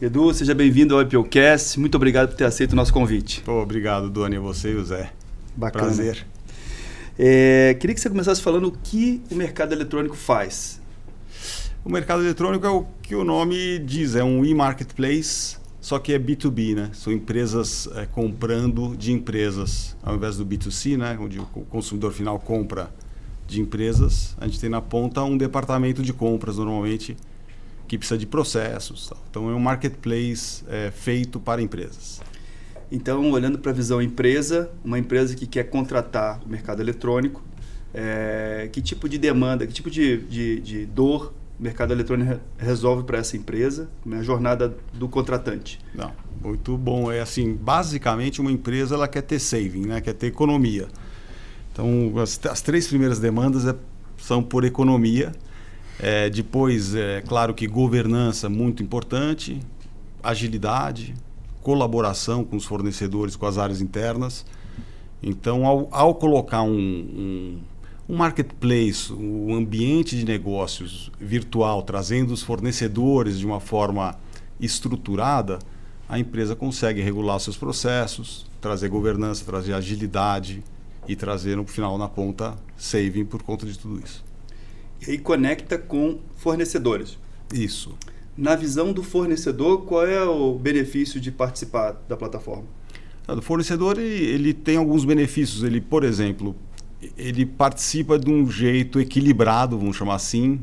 Edu, seja bem-vindo ao IPOcast. Muito obrigado por ter aceito o nosso convite. Pô, obrigado, Doni, a você e o Zé. Bacana. Prazer. Queria que você começasse falando o que o mercado eletrônico faz. O mercado eletrônico é o que o nome diz, é um e-marketplace, só que é B2B, né? São empresas comprando de empresas, ao invés do B2C, né? Onde o consumidor final compra de empresas, a gente tem na ponta um departamento de compras, normalmente, que precisa de processos. Tal. Então, é um marketplace feito para empresas. Então, olhando para a visão empresa, uma empresa que quer contratar o mercado eletrônico, que tipo de demanda, que tipo de dor o mercado eletrônico resolve para essa empresa, a jornada do contratante? Não, muito bom. É assim, basicamente, uma empresa ela quer ter saving, né? Quer ter economia. Então, as três primeiras demandas são por economia. Depois, claro que governança muito importante, agilidade, colaboração com os fornecedores, com as áreas internas. Então, ao colocar um marketplace, um ambiente de negócios virtual, trazendo os fornecedores de uma forma estruturada, a empresa consegue regular seus processos, trazer governança, trazer agilidade e trazer, no final, na ponta, saving por conta de tudo isso. E aí conecta com fornecedores. Isso. Na visão do fornecedor, qual é o benefício de participar da plataforma? O fornecedor ele tem alguns benefícios. Ele, por exemplo, ele participa de um jeito equilibrado, vamos chamar assim,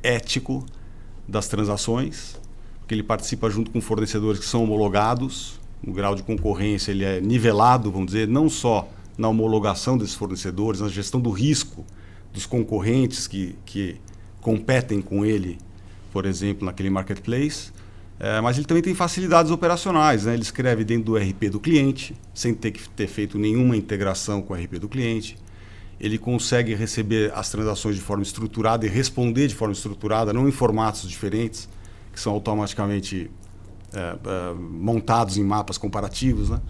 ético das transações, porque ele participa junto com fornecedores que são homologados. O grau de concorrência ele é nivelado, vamos dizer, não só na homologação desses fornecedores, na gestão do risco dos concorrentes que competem com ele, por exemplo, naquele marketplace, mas ele também tem facilidades operacionais, né? Ele escreve dentro do RP do cliente, sem ter que ter feito nenhuma integração com o RP do cliente. Ele consegue receber as transações de forma estruturada e responder de forma estruturada, não em formatos diferentes, que são automaticamente montados em mapas comparativos, né?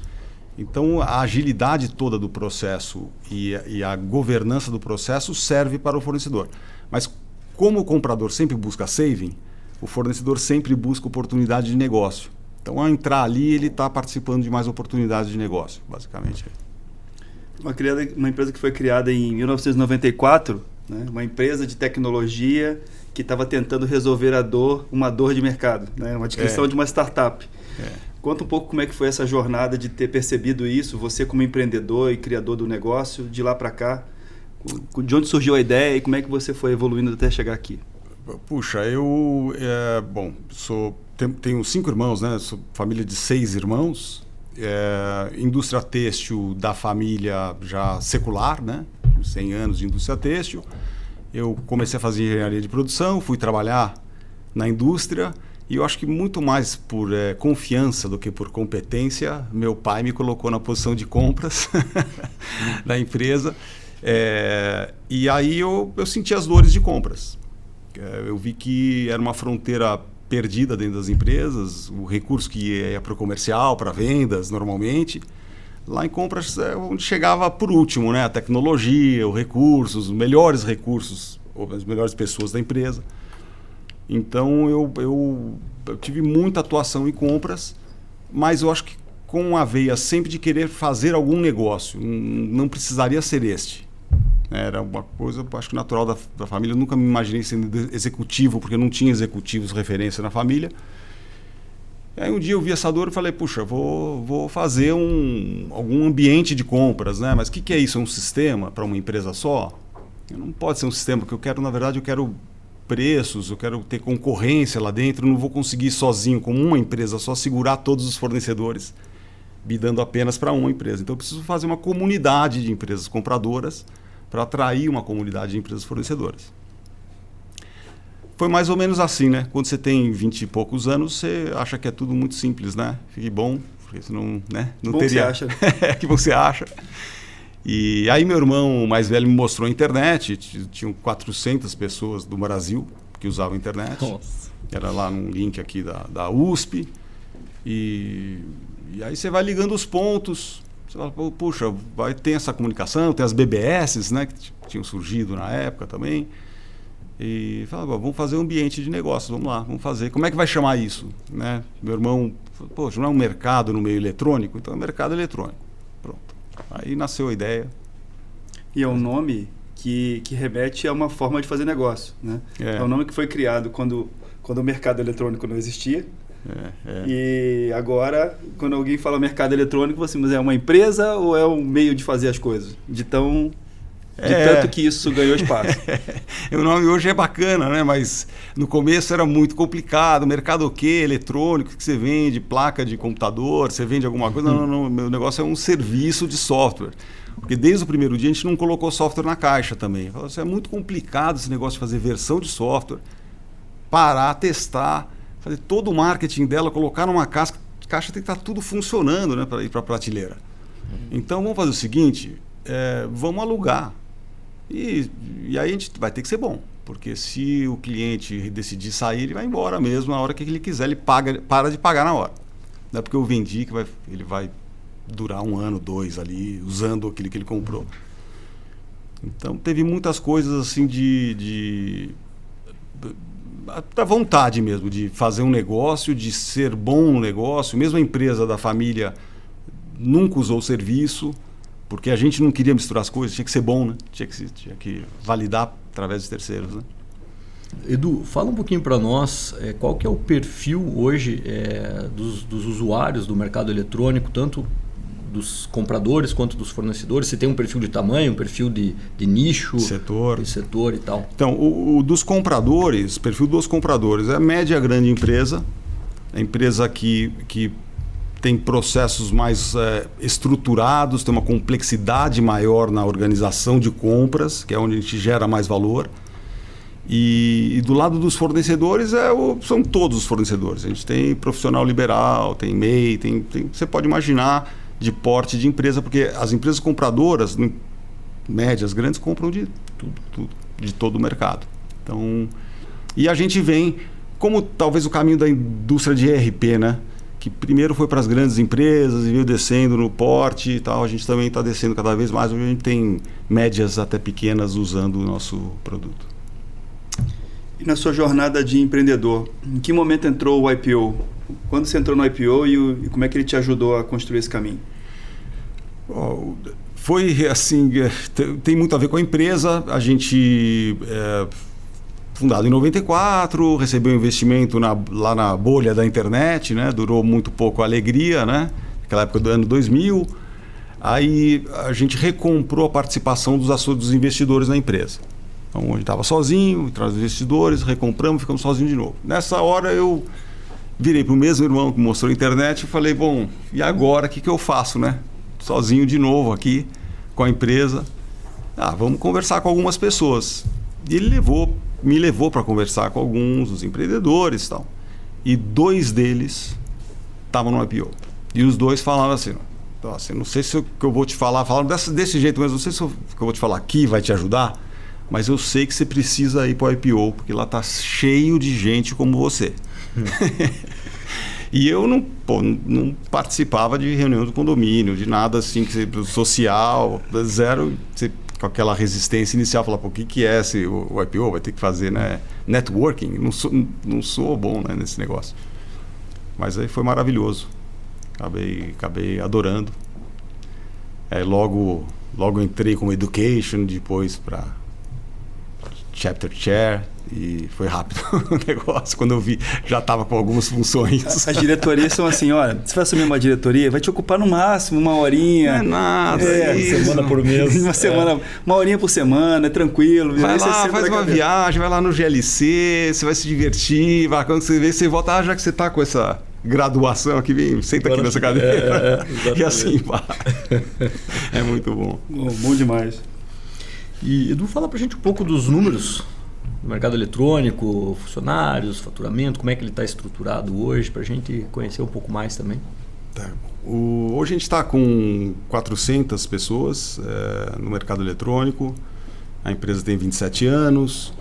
Então, a agilidade toda do processo e a governança do processo serve para o fornecedor. Mas, como o comprador sempre busca saving, o fornecedor sempre busca oportunidade de negócio. Então, ao entrar ali, ele está participando de mais oportunidades de negócio, basicamente. Uma empresa que foi criada em 1994, né? Uma empresa de tecnologia que estava tentando resolver uma dor de mercado, né? Uma descrição de uma startup. Conta um pouco como é que foi essa jornada de ter percebido isso, você como empreendedor e criador do negócio, de lá para cá, de onde surgiu a ideia e como é que você foi evoluindo até chegar aqui? Puxa, tenho 5 irmãos, né? Sou família de 6 irmãos, indústria têxtil da família já secular, né? 100 anos de indústria têxtil. Eu comecei a fazer engenharia de produção, fui trabalhar na indústria. E eu acho que muito mais por confiança do que por competência, meu pai me colocou na posição de compras da empresa. E aí eu senti as dores de compras. Eu vi que era uma fronteira perdida dentro das empresas, o recurso que ia para o comercial, para vendas normalmente. Lá em compras é onde chegava por último, né? A tecnologia, os recursos, os melhores recursos, ou as melhores pessoas da empresa. Então, eu tive muita atuação em compras, mas eu acho que com a veia sempre de querer fazer algum negócio. Não precisaria ser este. Era uma coisa, acho que natural da família. Eu nunca me imaginei sendo executivo, porque não tinha executivos referência na família. E aí um dia eu vi essa dor e falei, puxa, vou fazer algum ambiente de compras, né? Mas o que é isso? É um sistema para uma empresa só? Não pode ser um sistema, porque eu quero preços, eu quero ter concorrência lá dentro, eu não vou conseguir sozinho, como uma empresa só, segurar todos os fornecedores, me dando apenas para uma empresa. Então eu preciso fazer uma comunidade de empresas compradoras para atrair uma comunidade de empresas fornecedoras. Foi mais ou menos assim, né? Quando você tem 20 e poucos anos, você acha que é tudo muito simples, né? Fique bom, porque senão, né? Não bom teria... que você acha. Que você acha. E aí meu irmão mais velho me mostrou a internet, tinham 400 pessoas do Brasil que usavam a internet. Nossa. Era lá num link aqui da USP. E aí você vai ligando os pontos, você fala, puxa, vai ter essa comunicação, tem as BBS, né, que tinham surgido na época também. E falava, vamos fazer um ambiente de negócios, vamos lá, vamos fazer. Como é que vai chamar isso? Né? Meu irmão, poxa, não é um mercado no meio eletrônico? Então é mercado eletrônico. Pronto. Aí nasceu a ideia. E é um nome que remete a uma forma de fazer negócio, né? É um nome que foi criado quando o mercado eletrônico não existia. E agora, quando alguém fala mercado eletrônico, você, mas é uma empresa ou é um meio de fazer as coisas? De tanto que isso ganhou espaço. O nome hoje é bacana, né? Mas no começo era muito complicado. Mercado o quê? Eletrônico, que você vende? Placa de computador? Você vende alguma coisa? Não, meu negócio é um serviço de software. Porque desde o primeiro dia a gente não colocou software na caixa também. Falou assim, é muito complicado esse negócio de fazer versão de software, parar, testar, fazer todo o marketing dela, colocar numa caixa tem que estar tudo funcionando, né, para ir para a prateleira. Então vamos fazer o seguinte, vamos alugar. E aí a gente vai ter que ser bom, porque se o cliente decidir sair, ele vai embora mesmo, na hora que ele quiser, ele para de pagar na hora. Não é porque eu vendi que ele vai durar 1 ano, 2 ali, usando aquilo que ele comprou. Então teve muitas coisas assim da vontade mesmo de fazer um negócio, de ser bom no negócio. Mesmo a empresa da família nunca usou o serviço, porque a gente não queria misturar as coisas, tinha que ser bom, né? Tinha que validar através de terceiros, né? Edu, fala um pouquinho para nós qual que é o perfil hoje dos usuários do mercado eletrônico, tanto dos compradores quanto dos fornecedores. Você tem um perfil de tamanho, um perfil de nicho, de setor e tal? Então, o dos compradores, perfil dos compradores, é a média grande empresa, a empresa que tem processos mais estruturados, tem uma complexidade maior na organização de compras, que é onde a gente gera mais valor. E do lado dos fornecedores, são todos os fornecedores. A gente tem profissional liberal, tem MEI, você pode imaginar, de porte de empresa, porque as empresas compradoras, médias, grandes, compram de tudo, de todo o mercado. Então, e a gente vem, como talvez o caminho da indústria de ERP, né? Que primeiro foi para as grandes empresas e veio descendo no porte e tal, a gente também está descendo cada vez mais, hoje a gente tem médias até pequenas usando o nosso produto. E na sua jornada de empreendedor, em que momento entrou o IPO? Quando você entrou no IPO e como é que ele te ajudou a construir esse caminho? Foi assim, tem muito a ver com a empresa. A gente, fundado em 94, recebeu investimento lá na bolha da internet, né? Durou muito pouco a alegria, né? Naquela época do ano 2000. Aí a gente recomprou a participação dos investidores na empresa. Então, a gente estava sozinho, traz os investidores, recompramos, ficamos sozinhos de novo. Nessa hora eu virei para o mesmo irmão que mostrou a internet e falei, bom, e agora o que eu faço, né? Sozinho de novo aqui com a empresa. Vamos conversar com algumas pessoas. E ele me levou para conversar com alguns dos empreendedores e tal. E 2 deles estavam no IPO. E os 2 falaram assim, não sei se o que eu vou te falar, falaram desse jeito, mas não sei se o que eu vou te falar aqui vai te ajudar, mas eu sei que você precisa ir para o IPO, porque lá está cheio de gente como você. E eu não participava de reunião do condomínio, de nada assim, social, zero, com aquela resistência inicial, falar, o que é o IPO? Vai ter que fazer, né, networking? Não sou bom, né, nesse negócio. Mas aí foi maravilhoso. Acabei adorando. Logo entrei como education, depois para chapter chair, e foi rápido o negócio. Quando eu vi, já estava com algumas funções. As diretorias são assim, olha, se você assumir uma diretoria, vai te ocupar no máximo 1 horinha. Não é nada. Uma semana por mês. Uma horinha por semana, é tranquilo. Vai lá, faz uma viagem, vai lá no GLC, você vai se divertir, quando você vê, você volta, já que você está com essa graduação aqui, vem, senta aqui nessa cadeira. E assim vai. É muito bom. Bom demais. E Edu, fala pra gente um pouco dos números do mercado eletrônico, funcionários, faturamento, como é que ele está estruturado hoje, para a gente conhecer um pouco mais também. Hoje a gente está com 400 pessoas no mercado eletrônico, a empresa tem 27 anos,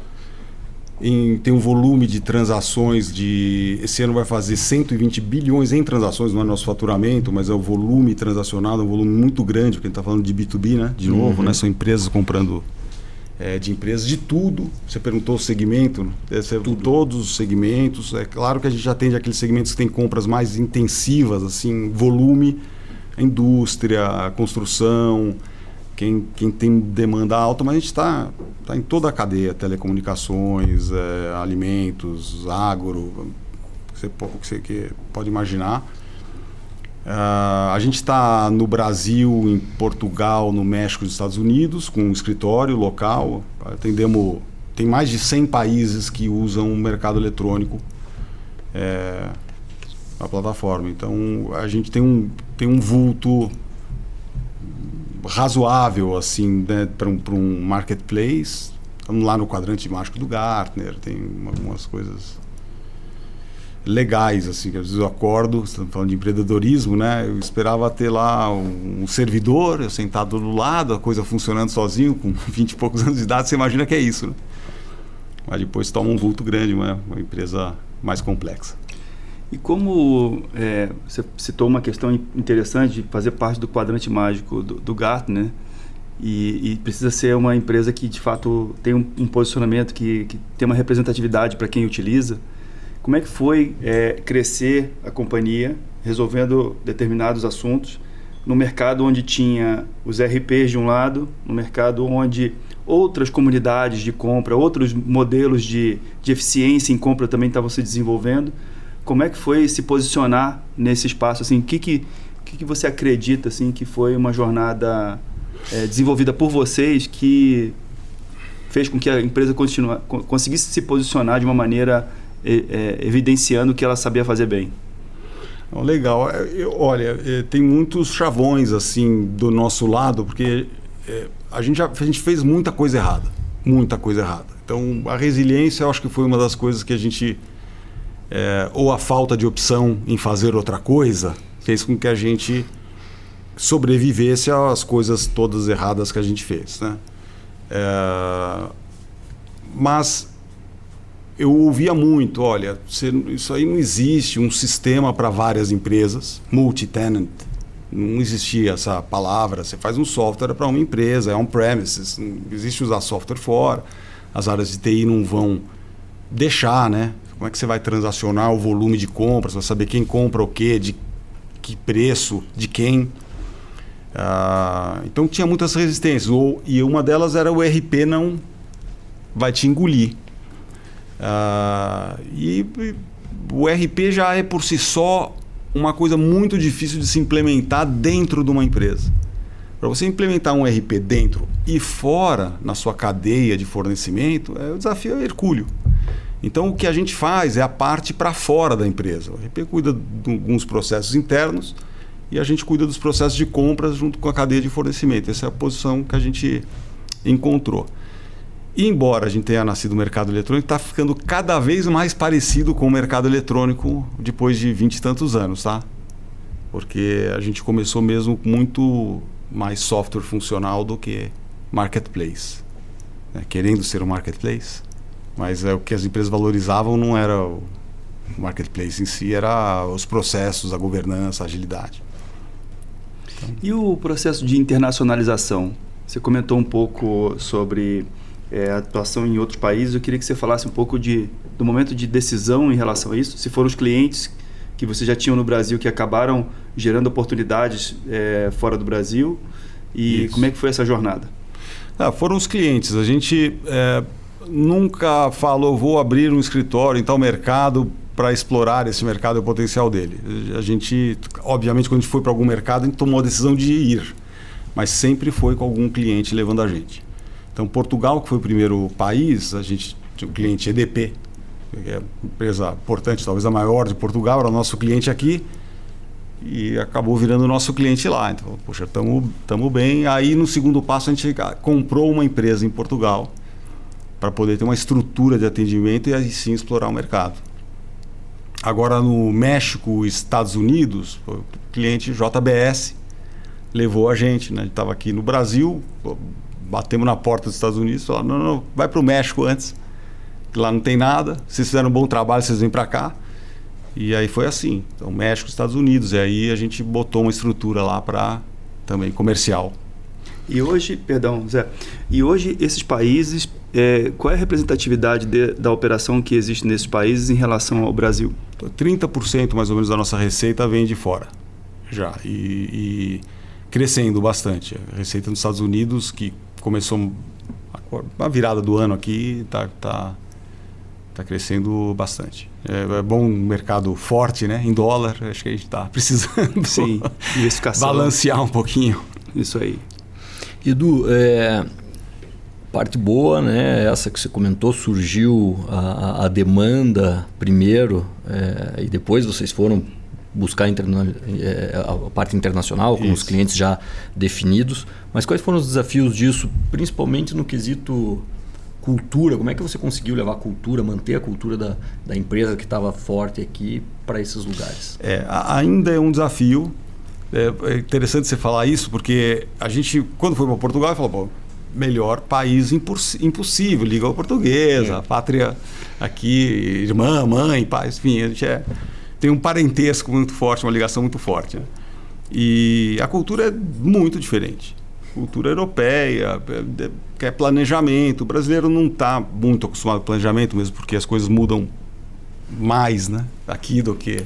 tem um volume de transações esse ano vai fazer 120 bilhões em transações, não é nosso faturamento, mas é o volume transacionado, um volume muito grande, porque a gente está falando de B2B, né? De novo, né? São empresas comprando de empresas, de tudo. Você perguntou o segmento, todos os segmentos. É claro que a gente atende aqueles segmentos que têm compras mais intensivas, assim, volume, a indústria, a construção, quem tem demanda alta, mas a gente está em toda a cadeia, telecomunicações, alimentos, agro, o que você pode imaginar. A gente está no Brasil, em Portugal, no México e nos Estados Unidos, com um escritório local. Tem mais de 100 países que usam o mercado eletrônico, a plataforma. Então, a gente tem um vulto razoável assim, né, para um marketplace. Estamos lá no quadrante mágico do Gartner, tem algumas coisas legais, assim, que às vezes eu acordo, estamos falando de empreendedorismo, né? Eu esperava ter lá um servidor, eu sentado do lado, a coisa funcionando sozinho, com 20 e poucos anos de idade, você imagina que é isso, né? Mas depois toma um vulto grande, uma empresa mais complexa. E como você citou uma questão interessante de fazer parte do quadrante mágico do Gartner, né? E precisa ser uma empresa que de fato tem um posicionamento, que tem uma representatividade para quem utiliza. Como é que foi crescer a companhia resolvendo determinados assuntos no mercado onde tinha os RPs de um lado, no mercado onde outras comunidades de compra, outros modelos de eficiência em compra também estavam se desenvolvendo? Como é que foi se posicionar nesse espaço? Assim, o que você acredita assim, que foi uma jornada desenvolvida por vocês que fez com que a empresa conseguisse se posicionar de uma maneira evidenciando que ela sabia fazer bem? Legal. Olha, tem muitos chavões assim do nosso lado, porque a gente fez muita coisa errada. Muita coisa errada. Então, a resiliência, eu acho que foi uma das coisas que a gente... ou a falta de opção em fazer outra coisa, fez com que a gente sobrevivesse às coisas todas erradas que a gente fez, né? Mas eu ouvia muito, olha, isso aí não existe um sistema para várias empresas, multi-tenant, não existia essa palavra, você faz um software para uma empresa, é on-premises, não existe usar software fora, as áreas de TI não vão deixar, né? Como é que você vai transacionar o volume de compras, vai saber quem compra o quê, de que preço, de quem. Então tinha muitas resistências, e uma delas era o RP não vai te engolir. E o RP já é por si só uma coisa muito difícil de se implementar dentro de uma empresa. Para você implementar um RP dentro e fora, na sua cadeia de fornecimento, o desafio é hercúleo. Então, o que a gente faz é a parte para fora da empresa. O RP cuida de alguns processos internos e a gente cuida dos processos de compras junto com a cadeia de fornecimento. Essa é a posição que a gente encontrou. E embora a gente tenha nascido no mercado eletrônico, está ficando cada vez mais parecido com o mercado eletrônico depois de 20 e tantos anos, tá? Porque a gente começou mesmo muito mais software funcional do que marketplace, né? Querendo ser um marketplace. Mas o que as empresas valorizavam não era o marketplace em si, era os processos, a governança, a agilidade. Então... E o processo de internacionalização? Você comentou um pouco sobre a atuação em outros países. Eu queria que você falasse um pouco do momento de decisão em relação a isso. Se foram os clientes que você já tinha no Brasil que acabaram gerando oportunidades fora do Brasil, e isso. Como é que foi essa jornada? Foram os clientes. A gente... nunca falou, vou abrir um escritório em tal mercado para explorar esse mercado e o potencial dele. A gente, obviamente, quando a gente foi para algum mercado, a gente tomou a decisão de ir, mas sempre foi com algum cliente levando a gente. Então, Portugal, que foi o primeiro país, a gente tinha um cliente EDP, que é uma empresa importante, talvez a maior de Portugal, era o nosso cliente aqui, e acabou virando o nosso cliente lá. Então, poxa, estamos bem. Aí, no segundo passo, a gente comprou uma empresa em Portugal, para poder ter uma estrutura de atendimento e aí sim explorar o mercado. Agora no México e Estados Unidos, o cliente JBS levou a gente, né? A gente estava aqui no Brasil, batemos na porta dos Estados Unidos, falaram, não, vai para o México antes, que lá não tem nada, vocês fizeram um bom trabalho, vocês vêm para cá. E aí foi assim, então México e Estados Unidos, e aí a gente botou uma estrutura lá para também comercial. E hoje, perdão, Zé, e hoje esses países, qual é a representatividade da operação que existe nesses países em relação ao Brasil? 30% mais ou menos da nossa receita vem de fora já, e crescendo bastante. A receita nos Estados Unidos, que começou a virada do ano aqui, está crescendo bastante. É bom um mercado forte, né? Em dólar, acho que a gente está precisando. Sim, diversificação. Balancear um pouquinho. Isso aí. Edu, parte boa, né? Essa que você comentou, surgiu a demanda primeiro e depois vocês foram buscar a parte internacional com os clientes já definidos. Mas quais foram os desafios disso, principalmente no quesito cultura? Como é que você conseguiu levar a cultura, manter a cultura da empresa que estava forte aqui para esses lugares? Ainda é um desafio. É interessante você falar isso, porque a gente, quando foi para Portugal, falou, pô, melhor país impossível, língua portuguesa, pátria aqui, irmã, mãe, pai, enfim, a gente tem um parentesco muito forte, uma ligação muito forte. Né? E a cultura é muito diferente. Cultura europeia, quer planejamento. O brasileiro não está muito acostumado com planejamento, mesmo porque as coisas mudam mais, né, aqui do que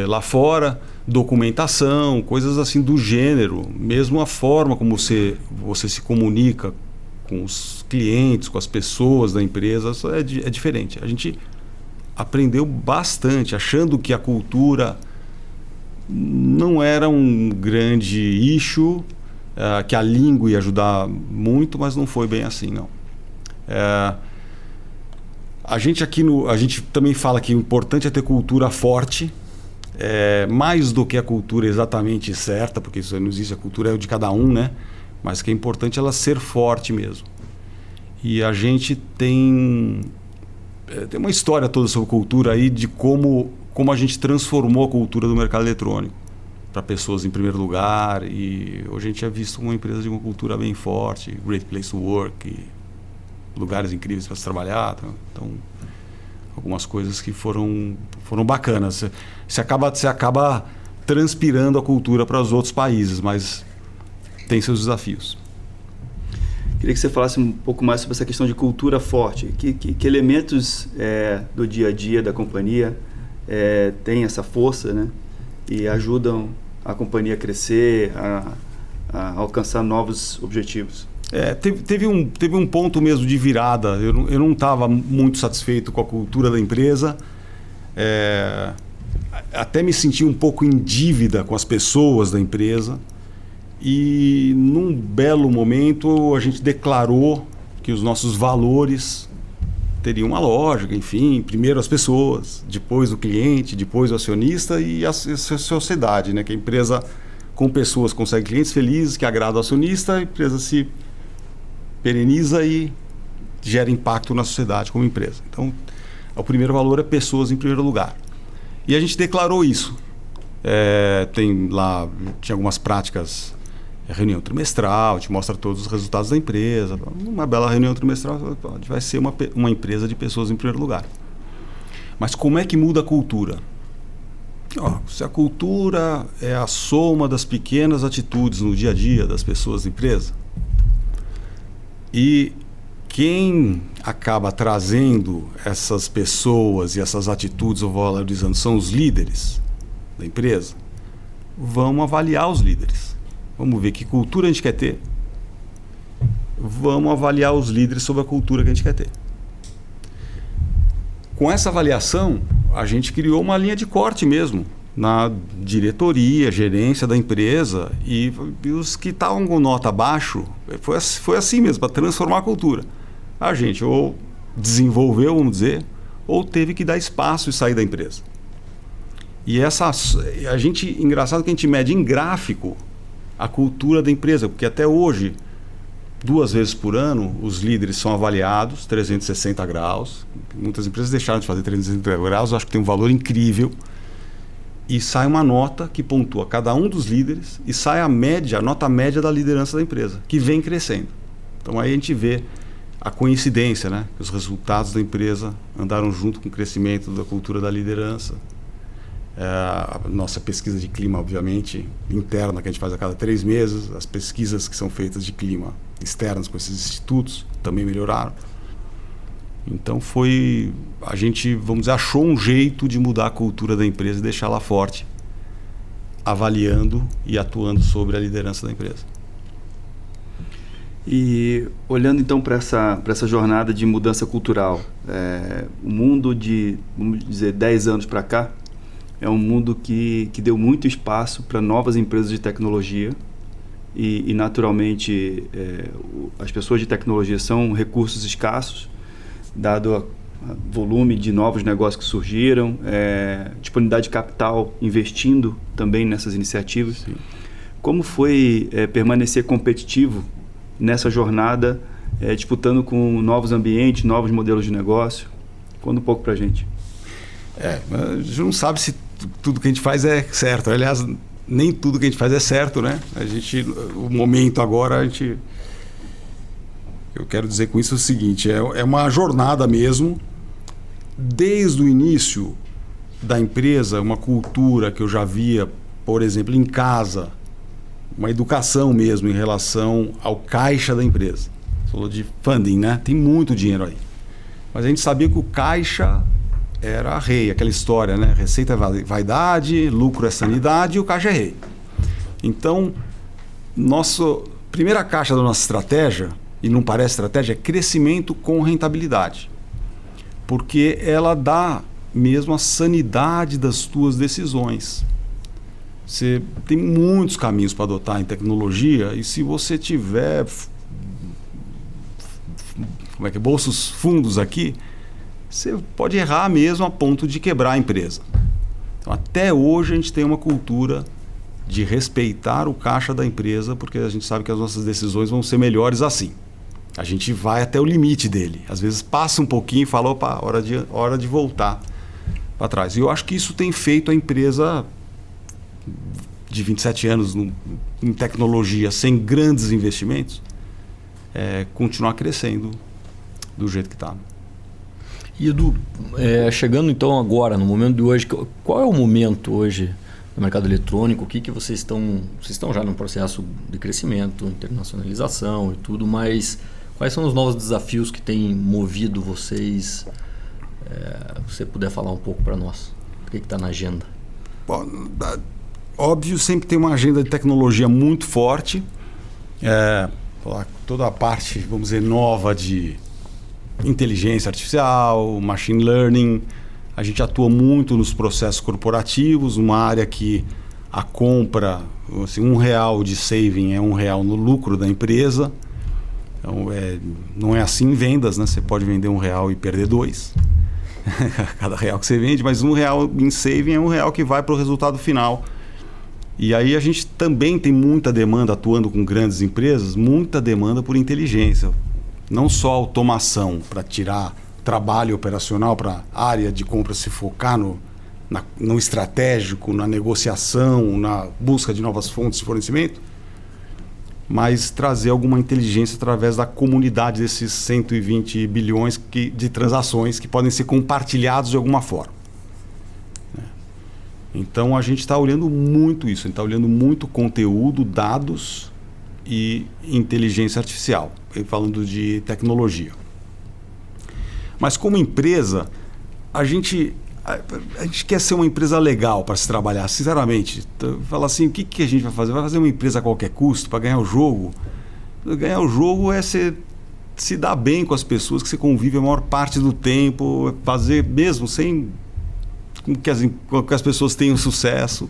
lá fora. Documentação, coisas assim do gênero, mesmo a forma como você se comunica com os clientes, com as pessoas da empresa, é diferente. A gente aprendeu bastante, achando que a cultura não era um grande issue, que a língua ia ajudar muito, mas não foi bem assim, não. A gente também fala que o importante é ter cultura forte, mais do que a cultura exatamente certa, porque isso não existe, a cultura é de cada um, né? Mas que é importante ela ser forte mesmo. E a gente tem uma história toda sobre cultura aí, de como a gente transformou a cultura do mercado eletrônico para pessoas em primeiro lugar, e hoje a gente é visto como uma empresa de uma cultura bem forte, great place to work, lugares incríveis para se trabalhar. Então, algumas coisas que foram bacanas. Você acaba transpirando a cultura para os outros países, mas tem seus desafios. Queria que você falasse um pouco mais sobre essa questão de cultura forte. Que elementos do dia a dia da companhia têm essa força, né? E ajudam a companhia a crescer, a alcançar novos objetivos? Teve um ponto mesmo de virada. Eu não estava muito satisfeito com a cultura da empresa. Até me senti um pouco em dívida com as pessoas da empresa. E num belo momento a gente declarou que os nossos valores teriam uma lógica, enfim, primeiro as pessoas, depois o cliente, depois o acionista e a sociedade, né? Que a empresa com pessoas consegue clientes felizes, que agradam o acionista, a empresa se pereniza e gera impacto na sociedade como empresa. Então, o primeiro valor é pessoas em primeiro lugar. E a gente declarou isso. Tinha algumas práticas, reunião trimestral, a gente mostra todos os resultados da empresa. Uma bela reunião trimestral, a gente vai ser uma empresa de pessoas em primeiro lugar. Mas como é que muda a cultura? Se a cultura é a soma das pequenas atitudes no dia a dia das pessoas da empresa, e quem acaba trazendo essas pessoas e essas atitudes ou valorizando são os líderes da empresa, vamos avaliar os líderes. Vamos ver que cultura a gente quer ter. Vamos avaliar os líderes sobre a cultura que a gente quer ter. Com essa avaliação, a gente criou uma linha de corte mesmo na diretoria, gerência da empresa, e os que estavam com nota abaixo, foi assim mesmo, para transformar a cultura. A gente ou desenvolveu, vamos dizer, ou teve que dar espaço e sair da empresa. E engraçado que a gente mede em gráfico a cultura da empresa, porque até hoje, 2 vezes por ano, os líderes são avaliados 360 graus. Muitas empresas deixaram de fazer 360 graus, eu acho que tem um valor incrível. E sai uma nota que pontua cada um dos líderes e sai a nota média da liderança da empresa, que vem crescendo. Então aí a gente vê a coincidência, né? Os resultados da empresa andaram junto com o crescimento da cultura da liderança. A nossa pesquisa de clima, obviamente, interna, que a gente faz a cada 3 meses, as pesquisas que são feitas de clima externas com esses institutos também melhoraram. Então a gente, vamos dizer, achou um jeito de mudar a cultura da empresa e deixá-la forte, avaliando e atuando sobre a liderança da empresa. E olhando então para essa jornada de mudança cultural, o mundo de, vamos dizer, 10 anos para cá, é um mundo que deu muito espaço para novas empresas de tecnologia e naturalmente, as pessoas de tecnologia são recursos escassos, dado o volume de novos negócios que surgiram, disponibilidade de capital investindo também nessas iniciativas. Sim. Como foi permanecer competitivo nessa jornada, disputando com novos ambientes, novos modelos de negócio? Conta um pouco para a gente. A gente não sabe se tudo que a gente faz é certo. Aliás, nem tudo que a gente faz é certo, né? O momento agora, eu quero dizer com isso o seguinte, é uma jornada mesmo, desde o início da empresa, uma cultura que eu já via, por exemplo, em casa, uma educação mesmo em relação ao caixa da empresa. Você falou de funding, né? Tem muito dinheiro aí. Mas a gente sabia que o caixa era rei, aquela história, né? Receita é vaidade, lucro é sanidade e o caixa é rei. Então, primeira caixa da nossa estratégia, e não parece estratégia, é crescimento com rentabilidade. Porque ela dá mesmo a sanidade das tuas decisões. Você tem muitos caminhos para adotar em tecnologia e se você tiver bolsos fundos aqui, você pode errar mesmo a ponto de quebrar a empresa. Então, até hoje a gente tem uma cultura de respeitar o caixa da empresa, porque a gente sabe que as nossas decisões vão ser melhores assim. A gente vai até o limite dele. Às vezes passa um pouquinho e fala, opa, hora de voltar para trás. E eu acho que isso tem feito a empresa de 27 anos em tecnologia, sem grandes investimentos, continuar crescendo do jeito que está. E Edu, chegando então agora, no momento de hoje, qual é o momento hoje no mercado eletrônico? O que vocês estão... Vocês estão já num processo de crescimento, internacionalização e tudo, mas quais são os novos desafios que têm movido vocês? Se você puder falar um pouco para nós, o que está na agenda? Bom, óbvio, sempre tem uma agenda de tecnologia muito forte. Toda a parte, vamos dizer, nova de inteligência artificial, machine learning. A gente atua muito nos processos corporativos, uma área que a compra, assim, R$1 de saving é R$1 no lucro da empresa. Então, não é assim em vendas, né? Você pode vender R$1 e perder 2. Cada real que você vende, mas R$1 em saving é R$1 que vai para o resultado final. E aí a gente também tem muita demanda, atuando com grandes empresas, muita demanda por inteligência. Não só automação para tirar trabalho operacional para a área de compra se focar no estratégico, na negociação, na busca de novas fontes de fornecimento, mas trazer alguma inteligência através da comunidade desses 120 bilhões de transações que podem ser compartilhados de alguma forma. Então a gente está olhando muito isso, a gente está olhando muito conteúdo, dados e inteligência artificial, falando de tecnologia. Mas como empresa, a gente quer ser uma empresa legal para se trabalhar, sinceramente. Fala assim, o que a gente vai fazer? Vai fazer uma empresa a qualquer custo para ganhar o jogo? Ganhar o jogo é se dar bem com as pessoas que você convive a maior parte do tempo, fazer mesmo sem que as pessoas tenham sucesso.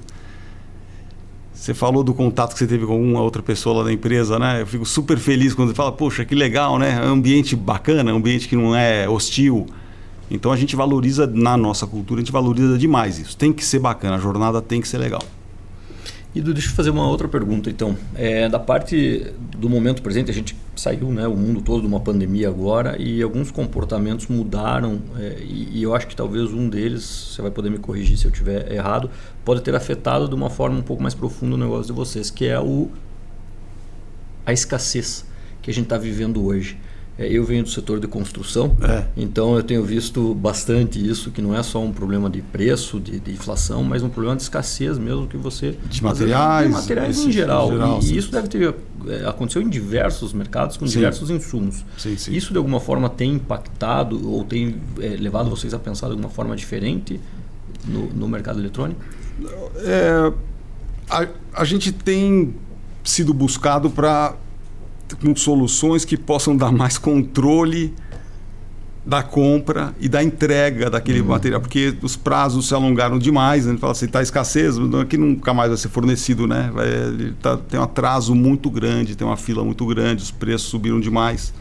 Você falou do contato que você teve com uma outra pessoa lá da empresa, né? Eu fico super feliz quando você fala, poxa, que legal, né? É um ambiente bacana, é um ambiente que não é hostil. Então a gente valoriza, na nossa cultura, a gente valoriza demais isso. Tem que ser bacana, a jornada tem que ser legal. Edu, deixa eu fazer uma outra pergunta então. Da parte do momento presente, a gente saiu, né, o mundo todo de uma pandemia agora e alguns comportamentos mudaram e eu acho que talvez um deles, você vai poder me corrigir se eu estiver errado, pode ter afetado de uma forma um pouco mais profunda o negócio de vocês, que é a escassez que a gente está vivendo hoje. Eu venho do setor de construção, então eu tenho visto bastante isso, que não é só um problema de preço, de inflação, mas um problema de escassez mesmo que você... De materiais. De materiais em geral. E isso deve ter aconteceu em diversos mercados, com diversos insumos. Sim. Isso de alguma forma tem impactado ou tem levado vocês a pensar de alguma forma diferente no mercado eletrônico? A gente tem sido buscado com soluções que possam dar mais controle da compra e da entrega daquele material, porque os prazos se alongaram demais, né? A gente fala assim, está escassez, que nunca mais vai ser fornecido, né? Tem um atraso muito grande, tem uma fila muito grande, os preços subiram demais.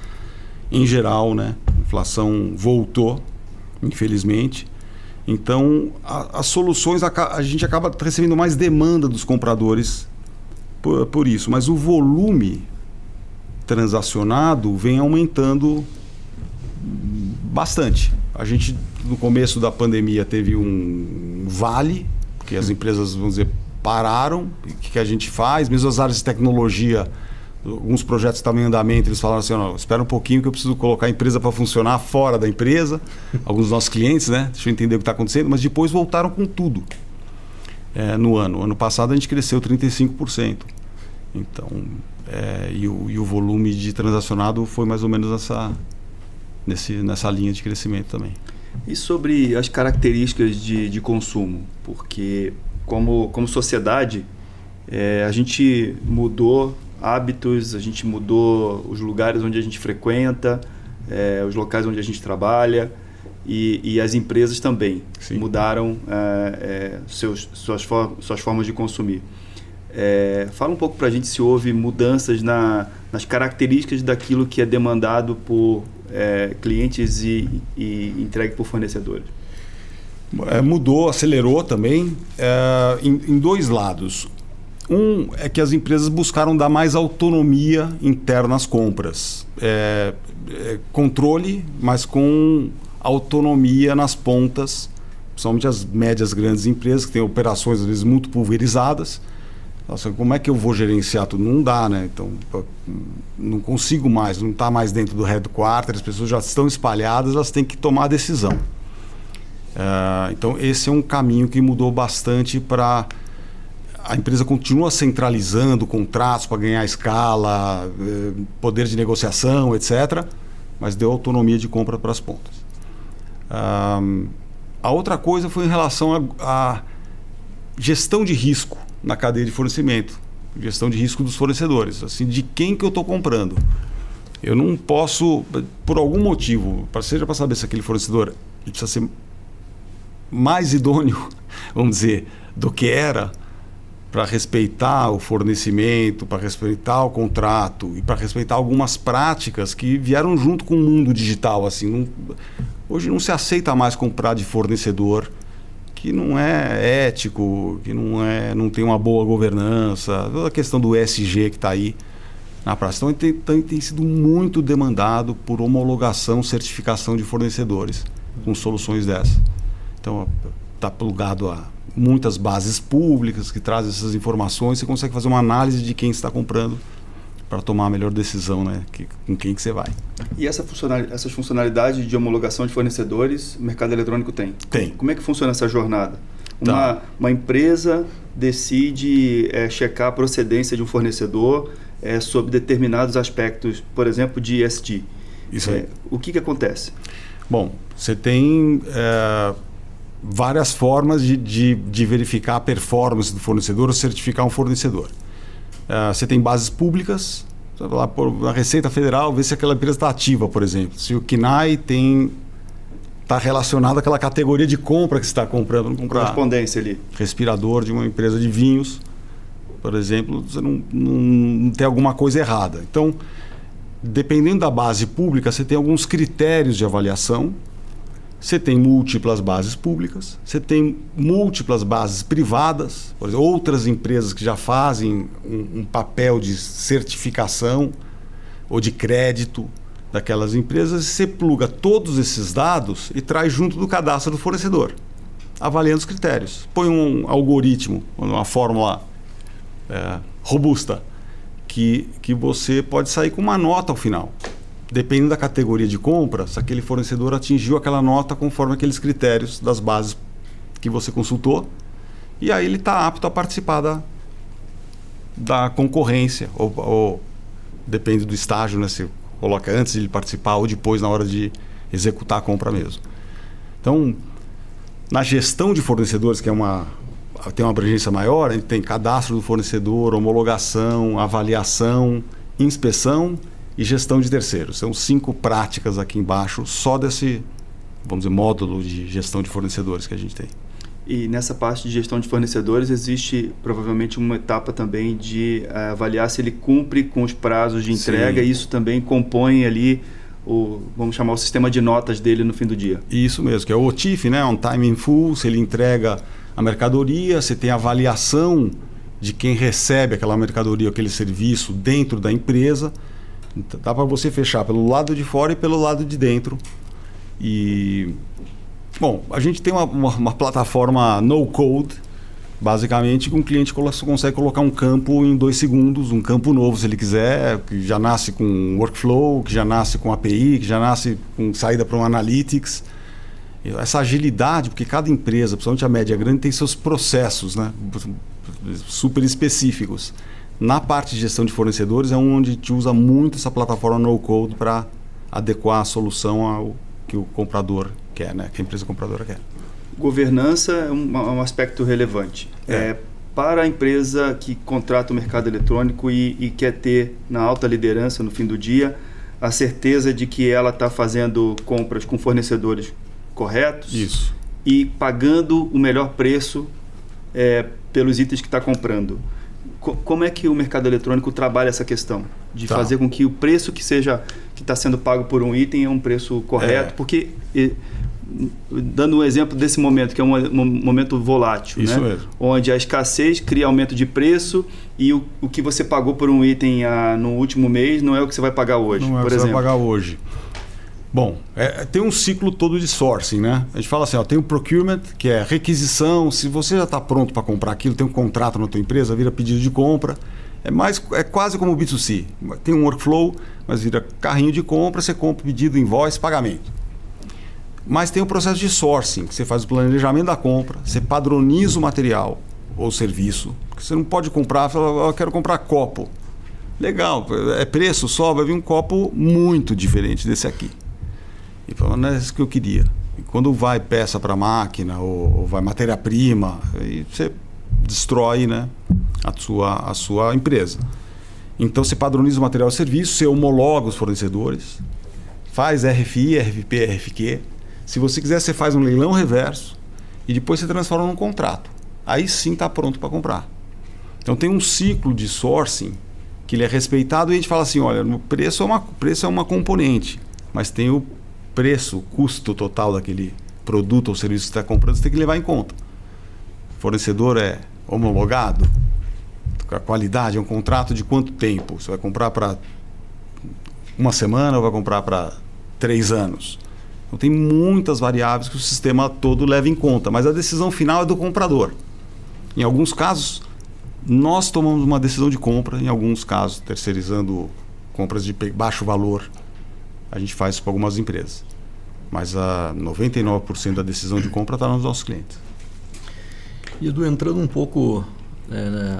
Em geral, né? A inflação voltou, infelizmente. Então, as soluções, a gente acaba recebendo mais demanda dos compradores por isso, mas o volume transacionado vem aumentando bastante. A gente, no começo da pandemia, teve um vale, porque as empresas, vamos dizer, pararam. O que a gente faz? Mesmo as áreas de tecnologia, alguns projetos estavam em andamento, eles falaram assim, espera um pouquinho que eu preciso colocar a empresa para funcionar fora da empresa. Alguns dos nossos clientes, né? Deixa eu entender o que está acontecendo, mas depois voltaram com tudo. No ano passado a gente cresceu 35%. Então, e o volume de transacionado foi mais ou menos nessa linha de crescimento também. E sobre as características de consumo? Porque como sociedade, a gente mudou hábitos, a gente mudou os lugares onde a gente frequenta, os locais onde a gente trabalha, e as empresas também mudaram suas formas de consumir. Fala um pouco para a gente se houve mudanças nas características daquilo que é demandado por clientes e entregue por fornecedores. Mudou, acelerou também em dois lados. Um é que as empresas buscaram dar mais autonomia interna às compras. Controle, mas com autonomia nas pontas, principalmente as médias grandes empresas, que têm operações às vezes muito pulverizadas. Nossa, como é que eu vou gerenciar tudo? Não dá, né? Então, não consigo mais, não está mais dentro do headquarter, as pessoas já estão espalhadas, elas têm que tomar a decisão. Então, esse é um caminho que mudou bastante para... A empresa continua centralizando contratos para ganhar escala, poder de negociação, etc., mas deu autonomia de compra para as pontas. A outra coisa foi em relação à gestão de risco na cadeia de fornecimento, gestão de risco dos fornecedores, assim, de quem que eu estou comprando. Eu não posso, por algum motivo, seja para saber se aquele fornecedor ele precisa ser mais idôneo, vamos dizer, do que era, para respeitar o fornecimento, para respeitar o contrato e para respeitar algumas práticas que vieram junto com o mundo digital. Assim, hoje não se aceita mais comprar de fornecedor que não é ético, que não tem uma boa governança, toda a questão do ESG que está aí na praça. Então tem sido muito demandado por homologação, certificação de fornecedores com soluções dessas. Então está plugado a muitas bases públicas que trazem essas informações, você consegue fazer uma análise de quem está comprando para tomar a melhor decisão, né? Com quem que você vai. E essas funcionalidades de homologação de fornecedores, o mercado eletrônico tem? Tem. Como é que funciona essa jornada? Uma empresa decide checar a procedência de um fornecedor sobre determinados aspectos, por exemplo, de ESG. Isso aí. O que acontece? Bom, você tem várias formas de verificar a performance do fornecedor ou certificar um fornecedor. Você tem bases públicas, você vai lá na Receita Federal, ver se aquela empresa está ativa, por exemplo. Se o KNAI está relacionado àquela categoria de compra que você está comprando. Não comprar correspondência ali. Respirador de uma empresa de vinhos, por exemplo, você não tem alguma coisa errada. Então, dependendo da base pública, você tem alguns critérios de avaliação. Você tem múltiplas bases públicas, você tem múltiplas bases privadas, por exemplo, outras empresas que já fazem um papel de certificação ou de crédito daquelas empresas, você pluga todos esses dados e traz junto do cadastro do fornecedor, avaliando os critérios. Põe um algoritmo, uma fórmula robusta, que você pode sair com uma nota ao final. dependendo da categoria de compra, se aquele fornecedor atingiu aquela nota conforme aqueles critérios das bases que você consultou, e aí ele está apto a participar da concorrência, ou depende do estágio, né? Se coloca antes de ele participar ou depois na hora de executar a compra mesmo. Então, na gestão de fornecedores, que tem uma abrangência maior, a gente tem cadastro do fornecedor, homologação, avaliação, inspeção e gestão de terceiros. São 5 práticas aqui embaixo, só desse, vamos dizer, módulo de gestão de fornecedores que a gente tem. E nessa parte de gestão de fornecedores existe provavelmente uma etapa também de avaliar se ele cumpre com os prazos de entrega. Sim. E isso também compõe ali vamos chamar o sistema de notas dele no fim do dia. Isso mesmo, que é o OTIF, né? On Time in Full. Se ele entrega a mercadoria, você tem a avaliação de quem recebe aquela mercadoria, aquele serviço dentro da empresa. Então, dá para você fechar pelo lado de fora e pelo lado de dentro. E, bom, a gente tem uma plataforma no-code, basicamente, que um cliente consegue colocar um campo em 2 segundos, um campo novo, se ele quiser, que já nasce com workflow, que já nasce com API, que já nasce com saída para um Analytics. Essa agilidade, porque cada empresa, principalmente a média grande, tem seus processos, né, super específicos. Na parte de gestão de fornecedores é onde a gente usa muito essa plataforma no-code para adequar a solução ao que o comprador quer, né, que a empresa compradora quer. Governança é um aspecto relevante. Para a empresa que contrata o mercado eletrônico e quer ter na alta liderança no fim do dia a certeza de que ela está fazendo compras com fornecedores corretos. Isso. E pagando o melhor preço pelos itens que está comprando. Como é que o mercado eletrônico trabalha essa questão de fazer com que o preço que está sendo pago por um item é um preço correto? Porque dando um exemplo desse momento, que é um momento volátil, isso, né? Mesmo. Onde a escassez cria aumento de preço e o que você pagou por um item no último mês não é o que você vai pagar hoje, não é por o que exemplo. Você vai pagar hoje. Bom, tem um ciclo todo de sourcing, né? A gente fala assim, tem o procurement, que é requisição. Se você já está pronto para comprar aquilo, tem um contrato na tua empresa, vira pedido de compra. É quase como o B2C. Tem um workflow, mas vira carrinho de compra, você compra pedido, invoice, pagamento. Mas tem o processo de sourcing, que você faz o planejamento da compra, você padroniza o material ou serviço. Porque você não pode comprar, falar, eu quero comprar copo. Legal, é preço só, vai vir um copo muito diferente desse aqui. E fala, não é isso que eu queria. E quando vai peça para máquina ou vai matéria-prima, aí você destrói, né, a sua empresa. Então você padroniza o material e serviço, você homologa os fornecedores, faz RFI, RFP, RFQ. Se você quiser, você faz um leilão reverso e depois você transforma num contrato. Aí sim está pronto para comprar. Então tem um ciclo de sourcing que ele é respeitado e a gente fala assim, olha, o preço é uma componente, mas tem o preço, o custo total daquele produto ou serviço que você está comprando, você tem que levar em conta. O fornecedor é homologado, a qualidade é um contrato de quanto tempo? Você vai comprar para 1 semana ou vai comprar para 3 anos? Então tem muitas variáveis que o sistema todo leva em conta, mas a decisão final é do comprador. Em alguns casos, nós tomamos uma decisão de compra, em alguns casos, terceirizando compras de baixo valor, a gente faz isso para algumas empresas. Mas a 99% da decisão de compra está nos nossos clientes. E Edu, entrando um pouco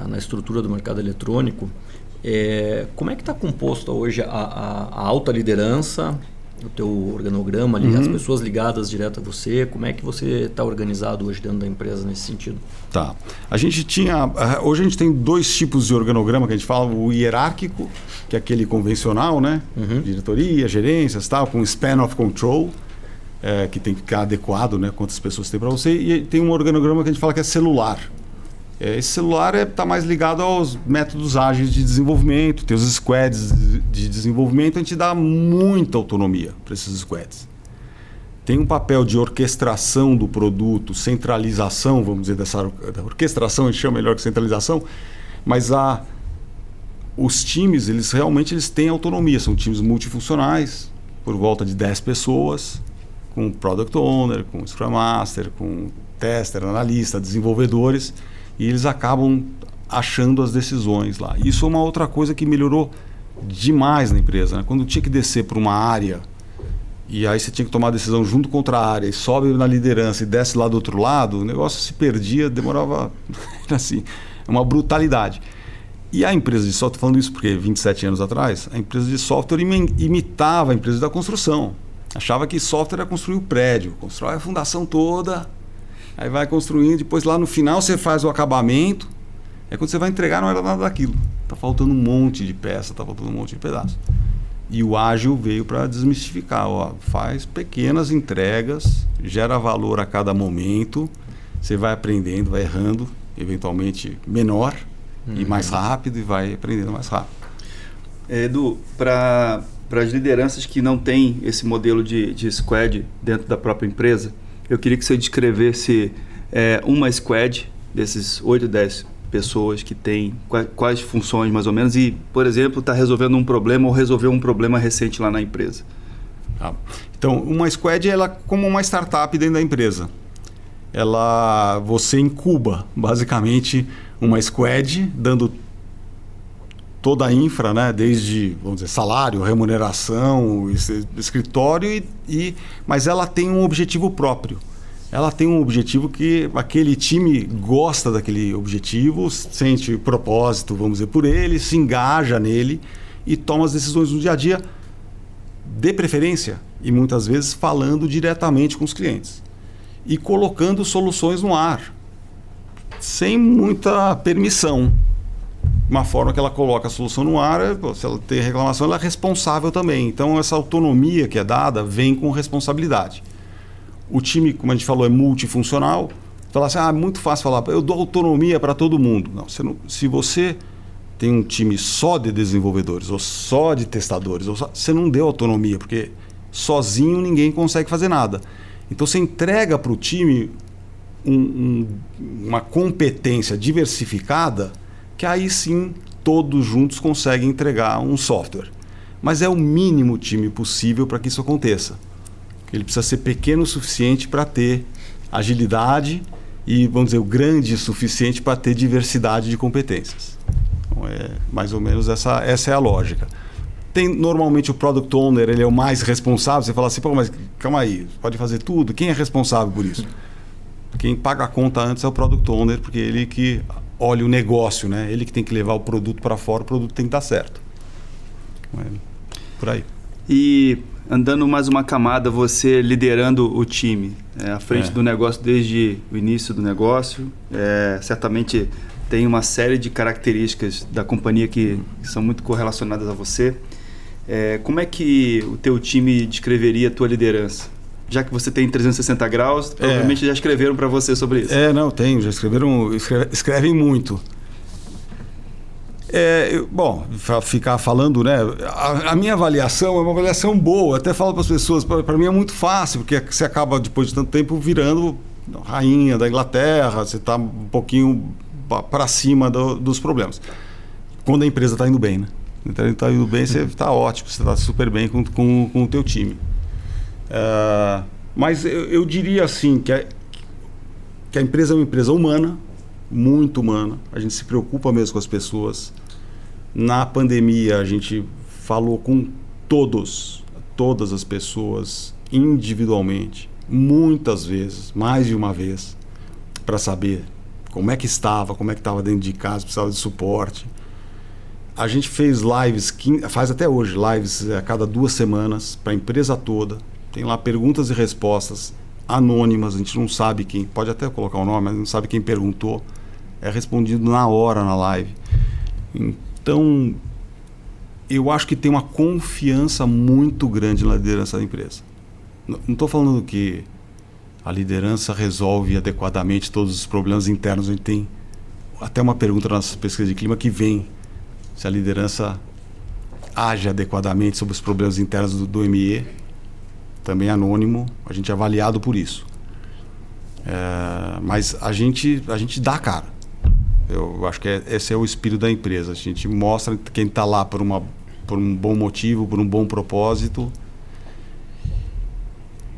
na estrutura do mercado eletrônico, como é que está composta hoje a alta liderança, o teu organograma ali, as pessoas ligadas direto a você, como é que você está organizado hoje dentro da empresa nesse sentido? Tá. Hoje a gente tem 2 tipos de organograma que a gente fala, o hierárquico, que é aquele convencional, né? Diretoria, gerências, tal, com span of control, que tem que ficar adequado, né? Quantas pessoas tem para você, e tem um organograma que a gente fala que é celular. Esse celular está mais ligado aos métodos ágeis de desenvolvimento, tem os squads de desenvolvimento, a gente dá muita autonomia para esses squads. Tem um papel de orquestração do produto, centralização, vamos dizer, da orquestração, a gente chama melhor que centralização, mas os times, eles realmente têm autonomia, são times multifuncionais, por volta de 10 pessoas, com Product Owner, com Scrum Master, com Tester, analista, desenvolvedores, e eles acabam achando as decisões lá. Isso é uma outra coisa que melhorou demais na empresa, né? Quando tinha que descer para uma área e aí você tinha que tomar a decisão junto contra a área e sobe na liderança e desce lá do outro lado, o negócio se perdia, demorava assim, uma brutalidade. E a empresa de software, falando isso porque 27 anos atrás, a empresa de software imitava a empresa da construção. Achava que software era construir o prédio, constrói a fundação toda, aí vai construindo, depois lá no final você faz o acabamento, aí quando você vai entregar não era nada daquilo. Está faltando um monte de peça, está faltando um monte de pedaço. E o ágil veio para desmistificar, ó, faz pequenas entregas, gera valor a cada momento, você vai aprendendo, vai errando, eventualmente menor e mais rápido, e vai aprendendo mais rápido. Edu, para as lideranças que não têm esse modelo de squad dentro da própria empresa, eu queria que você descrevesse uma squad desses 8, 10 pessoas que tem, quais funções mais ou menos, e, por exemplo, está resolvendo um problema ou resolveu um problema recente lá na empresa. Então, uma squad ela é como uma startup dentro da empresa. Você incuba, basicamente, uma squad, dando toda a infra, né? Desde, vamos dizer, salário, remuneração, escritório, mas ela tem um objetivo próprio. Ela tem um objetivo que aquele time gosta daquele objetivo, sente propósito, vamos dizer, por ele, se engaja nele e toma as decisões no dia a dia, de preferência, e muitas vezes falando diretamente com os clientes. E colocando soluções no ar, sem muita permissão. Uma forma que ela coloca a solução no ar, se ela tem reclamação, ela é responsável também. Então, essa autonomia que é dada vem com responsabilidade. O time, como a gente falou, é multifuncional. Falar assim, é muito fácil falar, eu dou autonomia para todo mundo. Não, se você tem um time só de desenvolvedores ou só de testadores, você não deu autonomia, porque sozinho ninguém consegue fazer nada. Então você entrega para o time uma competência diversificada que aí sim todos juntos conseguem entregar um software. Mas é o mínimo time possível para que isso aconteça. Ele precisa ser pequeno o suficiente para ter agilidade e, vamos dizer, o grande o suficiente para ter diversidade de competências. Então, mais ou menos essa é a lógica. Tem normalmente o Product Owner, ele é o mais responsável. Você fala assim, pô, mas calma aí, pode fazer tudo? Quem é responsável por isso? Quem paga a conta antes é o Product Owner, porque ele que olha o negócio, né? Ele que tem que levar o produto para fora, o produto tem que dar certo. Por aí. E andando mais uma camada, você liderando o time à frente do negócio desde o início do negócio, certamente tem uma série de características da companhia que são muito correlacionadas a você. Como é que o teu time descreveria a tua liderança? Já que você tem 360 graus, provavelmente já escreveram para você sobre isso. Não, tenho, já escrevem muito. Bom, ficar falando, né? A minha avaliação é uma avaliação boa. Até falo para as pessoas, para mim é muito fácil, porque você acaba, depois de tanto tempo, virando rainha da Inglaterra, você está um pouquinho para cima dos problemas. Quando a empresa está indo bem, né? Então, está indo bem, você está ótimo, você está super bem com o teu time. Mas eu diria assim, que a empresa é uma empresa humana, muito humana, a gente se preocupa mesmo com as pessoas. Na pandemia a gente falou com todas as pessoas individualmente, muitas vezes, mais de uma vez, para saber como é que estava dentro de casa, precisava de suporte. A gente fez lives, faz até hoje lives a cada 2 semanas para a empresa toda, tem lá perguntas e respostas anônimas, a gente não sabe quem, pode até colocar o nome, mas não sabe quem perguntou. É respondido na hora na live. Então, eu acho que tem uma confiança muito grande na liderança da empresa. Não estou falando que a liderança resolve adequadamente todos os problemas internos. A gente tem até uma pergunta na nossa pesquisa de clima que vem se a liderança age adequadamente sobre os problemas internos do ME, também anônimo, a gente é avaliado por isso. Mas a gente dá a cara. Eu acho que esse é o espírito da empresa. A gente mostra quem está lá por um bom motivo, por um bom propósito.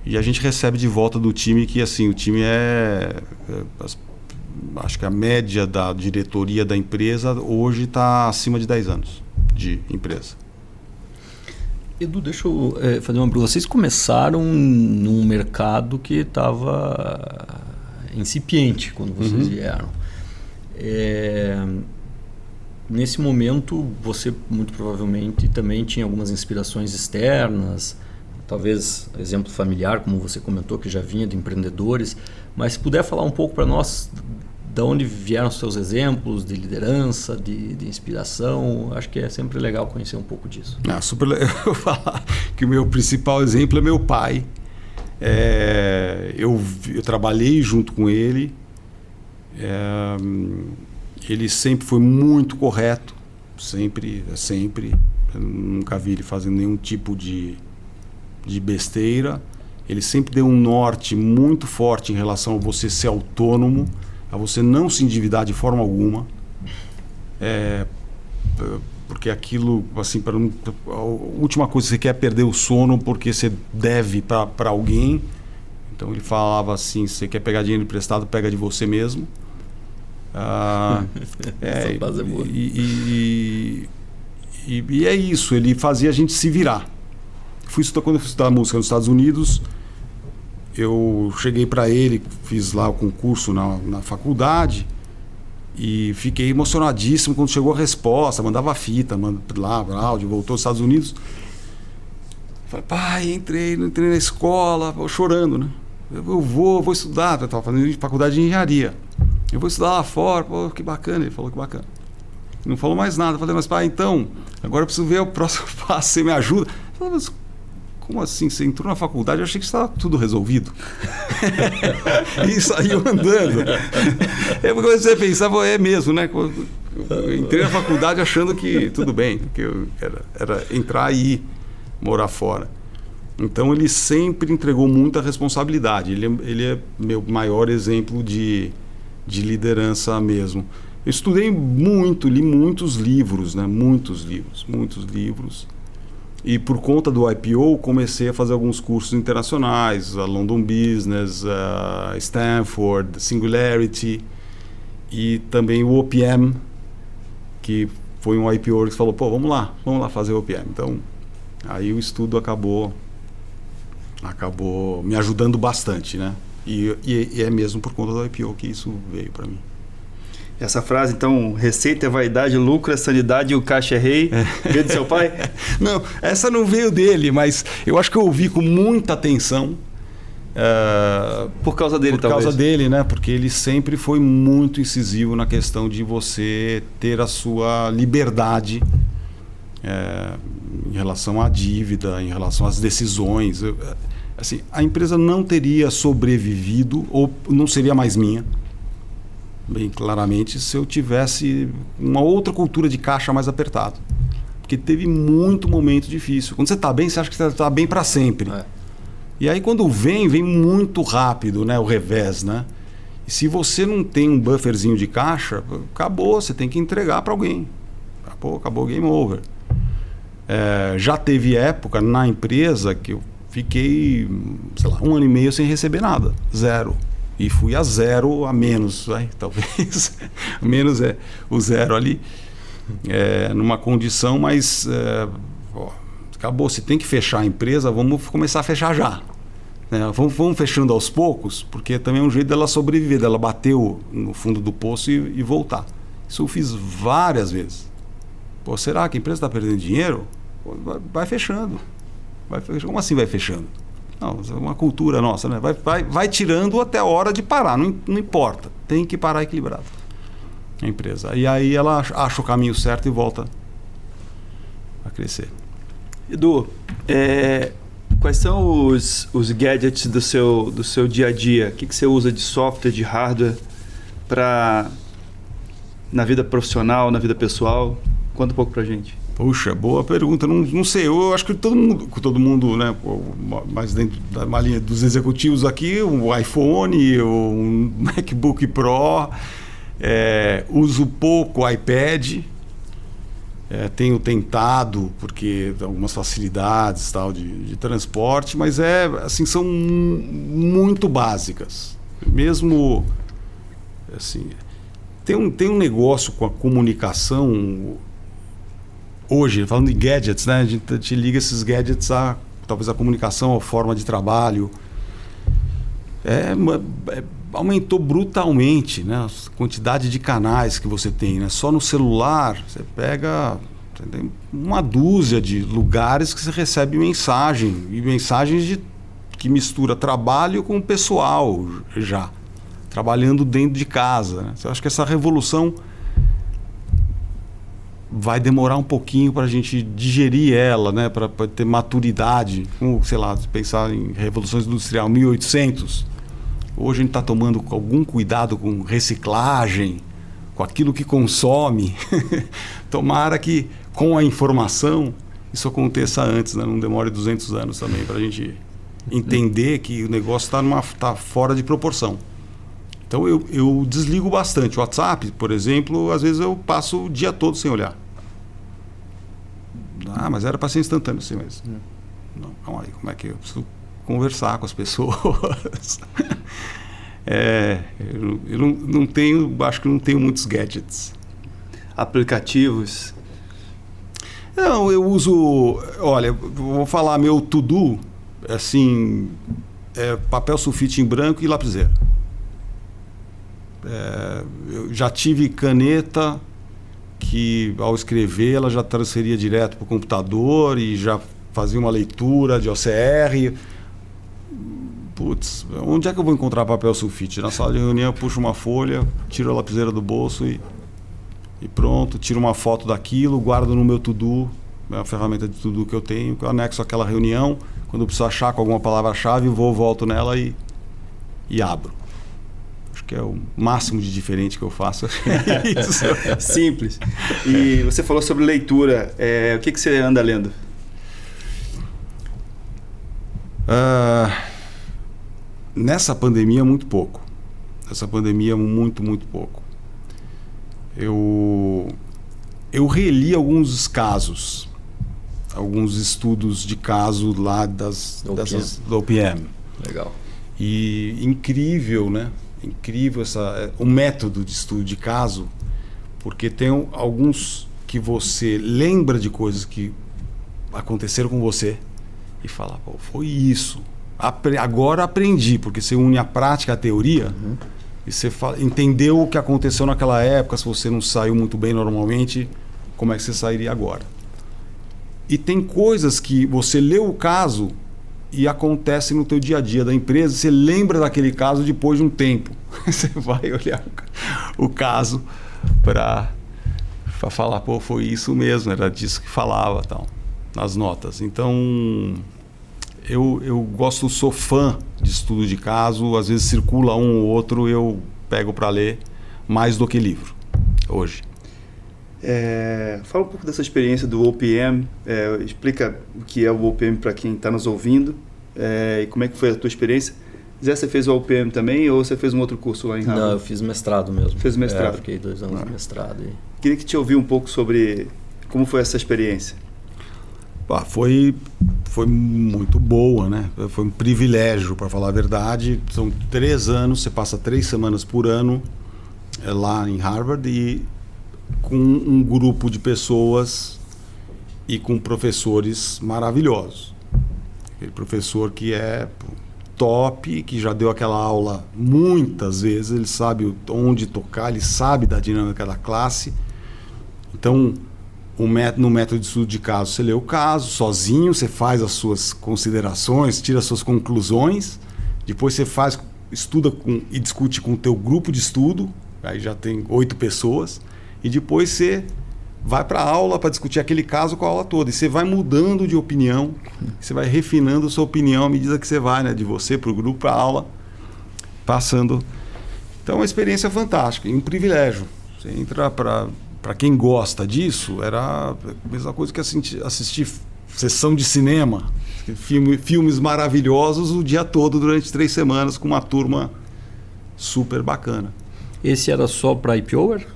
E a gente recebe de volta do time que, assim, o time acho que a média da diretoria da empresa hoje está acima de 10 anos de empresa. Edu, deixa eu fazer uma pergunta. Vocês começaram num mercado que estava incipiente quando vocês vieram. Nesse momento, você muito provavelmente também tinha algumas inspirações externas, talvez exemplo familiar, como você comentou, que já vinha de empreendedores, mas se puder falar um pouco para nós de onde vieram os seus exemplos de liderança, de inspiração, acho que é sempre legal conhecer um pouco disso. Super legal falar que o meu principal exemplo é meu pai. Eu trabalhei junto com ele. Ele sempre foi muito correto, sempre. Eu nunca vi ele fazendo nenhum tipo de besteira. Ele sempre deu um norte muito forte em relação a você ser autônomo, a você não se endividar de forma alguma. Porque aquilo, assim, a última coisa que você quer é perder o sono porque você deve para alguém. Então ele falava assim: se você quer pegar dinheiro emprestado, pega de você mesmo. Essa frase é boa. E é isso, ele fazia a gente se virar. Quando eu fui estudar música nos Estados Unidos, eu cheguei para ele, fiz lá o concurso na faculdade e fiquei emocionadíssimo quando chegou a resposta. Mandava fita, lá, áudio, voltou aos Estados Unidos. Falei: pai, entrei na escola, chorando, né? Eu vou estudar. Eu estava fazendo faculdade de engenharia. Eu vou estudar lá fora. Pô, que bacana. Ele falou: que bacana. Não falou mais nada. Eu falei: mas pai, então, agora eu preciso ver o próximo passo, você me ajuda? Ele falou: mas como assim? Você entrou na faculdade? Eu achei que estava tudo resolvido. E saiu andando. Eu comecei a pensar: é mesmo, né? Eu entrei na faculdade achando que tudo bem, que era entrar e ir morar fora. Então ele sempre entregou muita responsabilidade. Ele é meu maior exemplo de liderança mesmo. Eu estudei muito, li muitos livros, né? Muitos livros. E por conta do IPO, comecei a fazer alguns cursos internacionais, a London Business, a Stanford, Singularity, e também o OPM, que foi um IPO que falou: pô, vamos lá fazer o OPM. Então, aí o estudo acabou me ajudando bastante, né? E é mesmo por conta do IPO que isso veio para mim. Essa frase, então: receita é vaidade, lucro é sanidade e o caixa é rei, veio do seu pai? Não, essa não veio dele, mas eu acho que eu ouvi com muita atenção. Por causa dele, talvez. Por causa dele, né? Porque ele sempre foi muito incisivo na questão de você ter a sua liberdade em relação à dívida, em relação às decisões. Assim, a empresa não teria sobrevivido ou não seria mais minha, bem claramente, se eu tivesse uma outra cultura de caixa mais apertada. Porque teve muito momento difícil. Quando você está bem, você acha que você está bem para sempre. E aí quando vem muito rápido, né, o revés, né? E se você não tem um bufferzinho de caixa, acabou, você tem que entregar para alguém. Acabou, game over. Já teve época na empresa que eu fiquei, sei lá, 1 ano e meio sem receber nada, 0. E fui a 0 a menos, talvez. Menos o 0 ali, numa condição, mas acabou. Se tem que fechar a empresa, vamos começar a fechar já. Vamos fechando aos poucos, porque também é um jeito dela sobreviver, dela bater no fundo do poço e voltar. Isso eu fiz várias vezes. Pô, será que a empresa está perdendo dinheiro? Pô, vai fechando. Como assim vai fechando? Não, é uma cultura nossa, né? Vai tirando até a hora de parar, não importa. Tem que parar equilibrado a empresa. E aí ela acha o caminho certo e volta a crescer. Edu, quais são os gadgets do seu dia a dia? O que você usa de software, de hardware na vida profissional, na vida pessoal? Conta um pouco pra gente. Puxa, boa pergunta. Não sei, eu acho que todo mundo, né, mais dentro da linha dos executivos aqui, o iPhone, o MacBook Pro, uso pouco o iPad, tenho tentado, porque tem algumas facilidades tal, de transporte, mas assim, são muito básicas. Mesmo assim, tem um negócio com a comunicação. hoje, falando de gadgets, né? A gente liga esses gadgets a talvez a comunicação, a forma de trabalho. Aumentou brutalmente, né? A quantidade de canais que você tem, né? Só no celular você pega uma dúzia de lugares que você recebe mensagem, e mensagens que mistura trabalho com pessoal já, trabalhando dentro de casa, né? Eu acho que essa revolução vai demorar um pouquinho para a gente digerir ela, né? Para ter maturidade, como, sei lá, pensar em Revolução Industrial 1800. Hoje a gente está tomando algum cuidado com reciclagem, com aquilo que consome. Tomara que com a informação isso aconteça antes, né? Não demore 200 anos também para a gente entender que o negócio tá fora de proporção. Então eu desligo bastante. O WhatsApp, por exemplo, às vezes eu passo o dia todo sem olhar. Mas era para ser instantâneo, sim, mas não, calma aí, como é que eu preciso conversar com as pessoas? Eu não tenho, acho que não tenho muitos gadgets. Aplicativos? Não, eu uso, olha, vou falar meu to-do, assim, papel sulfite em branco e lapiseira. Eu já tive caneta que ao escrever ela já transferia direto para o computador e já fazia uma leitura de OCR. Putz, onde é que eu vou encontrar papel sulfite? Na sala de reunião eu puxo uma folha, tiro a lapiseira do bolso e pronto, tiro uma foto daquilo, guardo no meu to-do, é uma ferramenta de to-do que eu tenho, que eu anexo aquela reunião, quando eu preciso achar com alguma palavra-chave, volto nela e abro. Que é o máximo de diferente que eu faço. Isso. Simples. E você falou sobre leitura. O que você anda lendo? Nessa pandemia, muito pouco. Nessa pandemia, muito pouco. Eu reli alguns casos, alguns estudos de caso lá da OPM. Legal. E incrível, né? Incrível o método de estudo de caso, porque tem alguns que você lembra de coisas que aconteceram com você e fala, pô, foi isso. Agora aprendi, porque você une a prática à teoria e você entendeu o que aconteceu naquela época, se você não saiu muito bem normalmente, como é que você sairia agora. E tem coisas que você leu o caso e acontece no teu dia a dia da empresa, você lembra daquele caso depois de um tempo. Você vai olhar o caso para falar, pô, foi isso mesmo, era disso que falava, tal, nas notas. Então, eu sou fã de estudo de caso, às vezes circula um ou outro, eu pego para ler mais do que livro, hoje. Fala um pouco dessa experiência do OPM, explica o que é o OPM para quem está nos ouvindo, e como é que foi a tua experiência. Zé, você fez o OPM também ou você fez um outro curso lá em Harvard? Não, eu fiz mestrado mesmo. Fez mestrado? Fiquei 2 anos de mestrado. Queria que te ouvir um pouco sobre como foi essa experiência. Foi muito boa, né? Foi um privilégio, para falar a verdade. São 3 anos, você passa 3 semanas por ano lá em Harvard e com um grupo de pessoas e com professores maravilhosos. Aquele professor que é top, que já deu aquela aula muitas vezes, ele sabe onde tocar, ele sabe da dinâmica da classe. Então, no método de estudo de caso, você lê o caso sozinho, você faz as suas considerações, tira as suas conclusões, depois você estuda e discute com o teu grupo de estudo, aí já tem 8 pessoas, e depois você vai para a aula para discutir aquele caso com a aula toda. E você vai mudando de opinião, você vai refinando a sua opinião à medida que você vai, né? De você para o grupo, para a aula, passando. Então é uma experiência fantástica e um privilégio. Você entra para quem gosta disso, era a mesma coisa que assistir sessão de cinema, filmes maravilhosos o dia todo durante 3 semanas com uma turma super bacana. Esse era só para IPOer?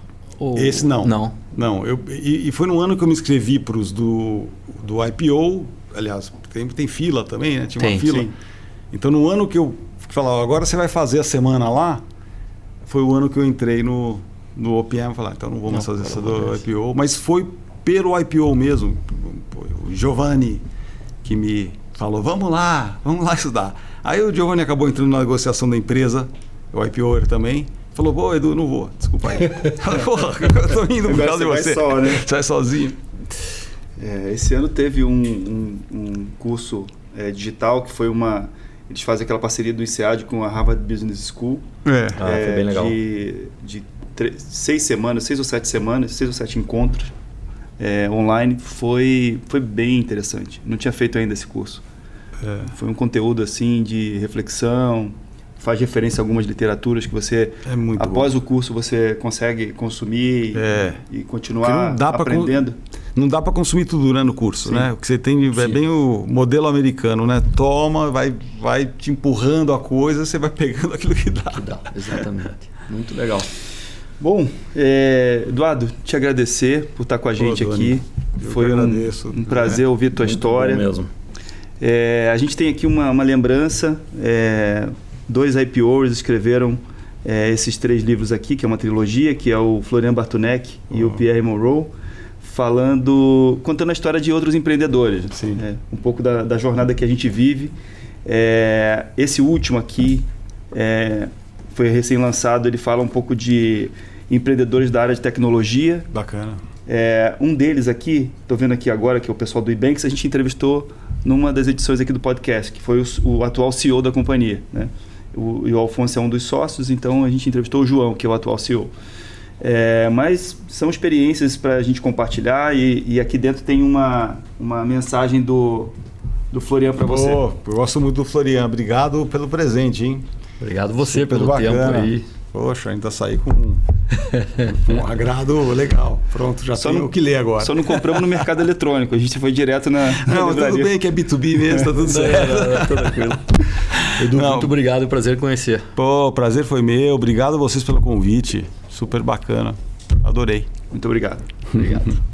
Esse não. Não. E foi no ano que eu me inscrevi para os do IPO. Aliás, tem fila também, né? Tinha uma fila. Sim. Então, no ano que eu falava, agora você vai fazer a semana lá, foi o ano que eu entrei no OPM e falei, então não vou mais fazer essa do IPO. Mas foi pelo IPO mesmo. O Giovanni, que me falou, vamos lá estudar. Aí o Giovanni acabou entrando na negociação da empresa, o IPO também. Falou, pô, Edu, não vou, desculpa aí. Porra, eu tô indo por causa de você. Vai só, né? Sai sozinho. Esse ano teve um curso digital que foi eles fazem aquela parceria do INSEAD com a Harvard Business School. Foi bem legal. De 6 ou 7 encontros online. Foi bem interessante. Não tinha feito ainda esse curso. Foi um conteúdo assim de reflexão, faz referência a algumas literaturas que você, após o curso, você consegue consumir e continuar aprendendo. Não dá para consumir tudo durante o curso, né? O que você tem é bem o modelo americano, né? Toma, vai te empurrando a coisa, você vai pegando aquilo que dá. Exatamente. Muito legal. Bom, Eduardo, te agradecer por estar com a gente aqui. Foi um prazer ouvir tua história. Bom mesmo. A gente tem aqui uma lembrança. 2 IPOs escreveram esses 3 livros aqui, que é uma trilogia, que é o Florian Bartunek e o Pierre Monroe, contando a história de outros empreendedores. Um pouco da jornada que a gente vive. Esse último aqui foi recém-lançado, ele fala um pouco de empreendedores da área de tecnologia. Bacana. Um deles aqui, estou vendo aqui agora, que é o pessoal do Ebanks, a gente entrevistou numa das edições aqui do podcast, que foi o atual CEO da companhia, né? O Alfonso é um dos sócios, então a gente entrevistou o João, que é o atual CEO. Mas são experiências para a gente compartilhar e aqui dentro tem uma mensagem do Florian para você. Eu gosto muito do Florian, obrigado pelo presente, hein? Obrigado você pelo tempo aí. Poxa, ainda saí com um agrado legal. Pronto, já tenho o que ler agora. Só não compramos no mercado eletrônico, a gente foi direto na livraria. Tudo bem que é B2B mesmo, tá tudo certo. Tudo tranquilo. Edu, muito obrigado, prazer conhecer. Pô, o prazer foi meu, obrigado a vocês pelo convite, super bacana, adorei. Muito obrigado. Obrigado.